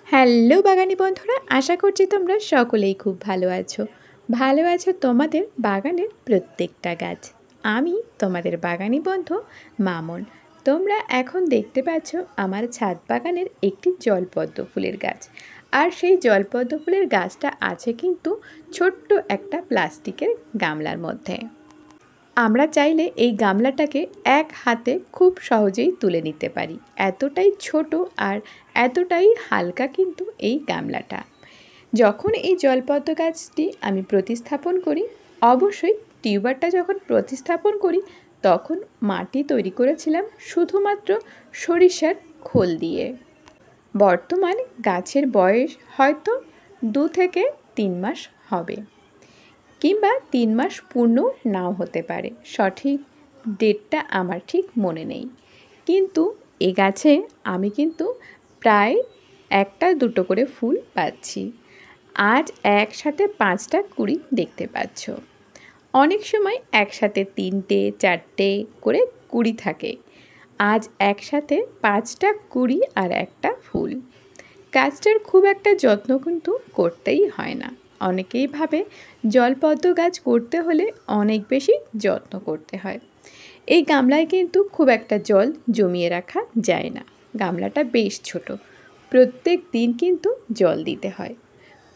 Hello বাগানি বন্ধুরা, আশা করছি তোমরা সকলেই খুব ভালো আছো। ভালো আছো তোমাদের বাগানের প্রত্যেকটা গাছ। আমি তোমাদের বাগানি বন্ধু মামন। তোমরা এখন দেখতে পাচ্ছ আমার ছাদ বাগানের একটি জলপদ্ম ফুলের গাছ। আর সেই জলপদ্ম ফুলের গাছটা আছে কিন্তু ছোট্ট একটা প্লাস্টিকের গামলার মধ্যে। আমরা চাইলে এই গামলাটাকে এক হাতে খুব সহজেই তুলে নিতে পারি, এতটাই ছোট আর এতটাই হালকা কিন্তু এই গামলাটা। যখন এই জলপদ্ম গাছটি আমি প্রতিস্থাপন করি, অবশ্যই টিউবারটা যখন প্রতিস্থাপন করি তখন মাটি তৈরি করেছিলাম শুধুমাত্র সরিষার খোল দিয়ে। বর্তমান গাছের বয়স হয়তো 2 থেকে 3 মাস হবে, কিংবা 3 মাস পূর্ণ নাও হতে পারে, সঠিক ডেটটা আমার ঠিক মনে নেই। কিন্তু এ গাছে আমি কিন্তু প্রায় 1-2 করে ফুল পাচ্ছি। আজ একসাথে 5টা কুড়ি দেখতে পাচ্ছ। অনেক সময় একসাথে 3টে 4টে করে কুড়ি থাকে, আজ একসাথে 5টা কুড়ি আর একটা ফুল। গাছটার খুব একটা যত্ন কিন্তু করতেই হয় না। অনেকেই ভাবে জলপদ্ম গাছ করতে হলে অনেক বেশি যত্ন করতে হয়। এই গামলায় কিন্তু খুব একটা জল জমিয়ে রাখা যায় না। গামলাটা বেশ ছোট, প্রত্যেক দিন কিন্তু জল দিতে হয়।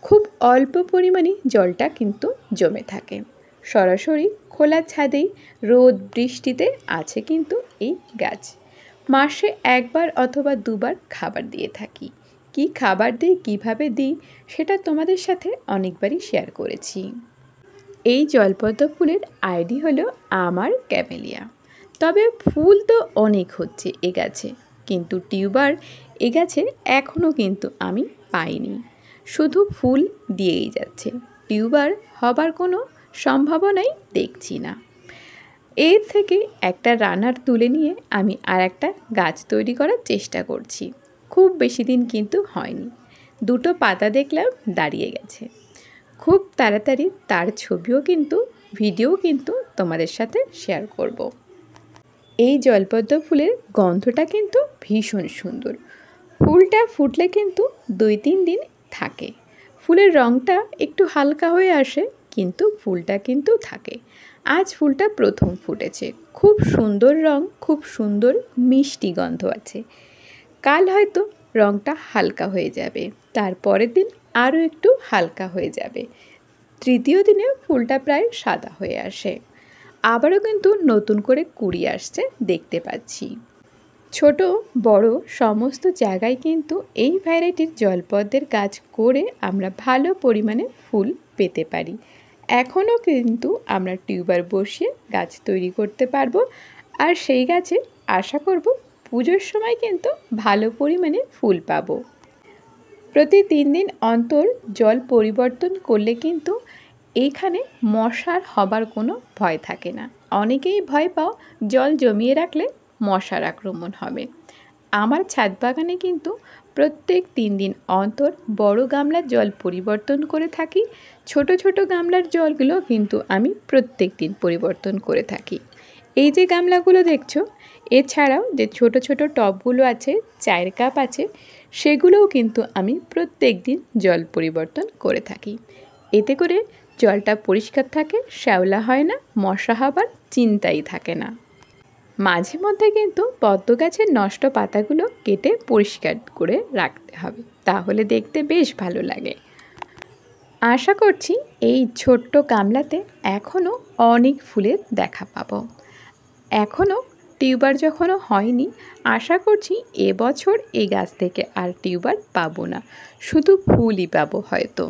খুব অল্প পরিমাণে জলটা কিন্তু জমে থাকে। সরাসরি খোলা ছাদেই রোদ বৃষ্টিতে আছে কিন্তু এই গাছ। মাসে 1বার অথবা 2বার খাবার দিয়ে থাকি। কি খাবার দিই, কীভাবে দিই, সেটা তোমাদের সাথে অনেকবারই শেয়ার করেছি। এই জলপদ্ম ফুলের আইডি হলো আমার ক্যামেলিয়া। তবে ফুল তো অনেক হচ্ছে এ গাছে, কিন্তু টিউবার এ গাছে এখনও কিন্তু আমি পাইনি। শুধু ফুল দিয়েই যাচ্ছে, টিউবার হবার কোনো সম্ভাবনাই দেখছি না। এর থেকে একটা রানার তুলে নিয়ে আমি আর একটা গাছ তৈরি করার চেষ্টা করছি। খুব বেশি দিন কিন্তু হয়নি, 2টো পাতা দেখলাম দাঁড়িয়ে গেছে। খুব তাড়াতাড়ি তার ছবিও কিন্তু ভিডিও কিন্তু তোমাদের সাথে শেয়ার করব। এই জলপদ্ম ফুলের গন্ধটা কিন্তু ভীষণ সুন্দর। ফুলটা ফুটলে কিন্তু 2-3 দিন থাকে। ফুলের রঙটা একটু হালকা হয়ে আসে, কিন্তু ফুলটা কিন্তু থাকে। আজ ফুলটা প্রথম ফুটেছে, খুব সুন্দর রং, খুব সুন্দর মিষ্টি গন্ধ আছে। কাল হয়তো রঙটা হালকা হয়ে যাবে, তারপরের দিন আরও একটু হালকা হয়ে যাবে, তৃতীয় দিনে ফুলটা প্রায় সাদা হয়ে আসে। আবারও কিন্তু নতুন করে কুড়ি আসছে দেখতে পাচ্ছি। ছোট বড় সমস্ত জায়গায় কিন্তু এই ভ্যারাইটির জলপদ্মের গাছ করে আমরা ভালো পরিমাণে ফুল পেতে পারি। এখনও কিন্তু আমরা টিউবার বসিয়ে গাছ তৈরি করতে পারবো, আর সেই গাছে আশা করব পুজোর সময় কিন্তু ভালো পরিমাণে ফুল পাবো। প্রতি 3 দিন অন্তর জল পরিবর্তন করলে কিন্তু এইখানে মশার হবার কোনো ভয় থাকে না। অনেকেই ভয় পাও জল জমিয়ে রাখলে মশার আক্রমণ হবে। আমার ছাদ বাগানে কিন্তু প্রত্যেক 3 দিন অন্তর বড় গামলার জল পরিবর্তন করে থাকি। ছোট ছোট গামলার জলগুলো কিন্তু আমি প্রত্যেক দিন পরিবর্তন করে থাকি। এই যে গামলাগুলো দেখছো, এছাড়াও যে ছোট ছোট টবগুলো আছে, চায়ের কাপ আছে, সেগুলোও কিন্তু আমি প্রত্যেক দিন জল পরিবর্তন করে থাকি। এতে করে জলটা পরিষ্কার থাকে, শ্যাওলা হয় না, মশা হবার চিন্তাই থাকে না। মাঝে মধ্যে কিন্তু পদ্ম গাছের নষ্ট পাতাগুলো কেটে পরিষ্কার করে রাখতে হবে, তাহলে দেখতে বেশ ভালো লাগে। আশা করছি এই ছোট্ট গামলাতে এখনও অনেক ফুলের দেখা পাবো। এখনও টিউবার যখনও হয়নি, আশা করছি এবছর এই গাছ থেকে আর টিউবার পাবো না, শুধু ফুলই পাবো হয়তো।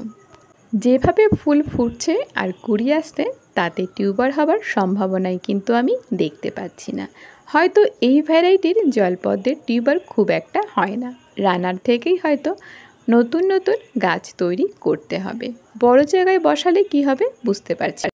যেভাবে ফুল ফুটছে আর কুড়ি আসতে, তাতে টিউবার হবার সম্ভাবনাই কিন্তু আমি দেখতে পাচ্ছি না। হয়তো এই ভ্যারাইটির জলপদ্মের টিউবার খুব একটা হয় না। রানার থেকেই হয়তো নতুন নতুন গাছ তৈরি করতে হবে। বড় জায়গায় বসালে কি হবে বুঝতে পারছি।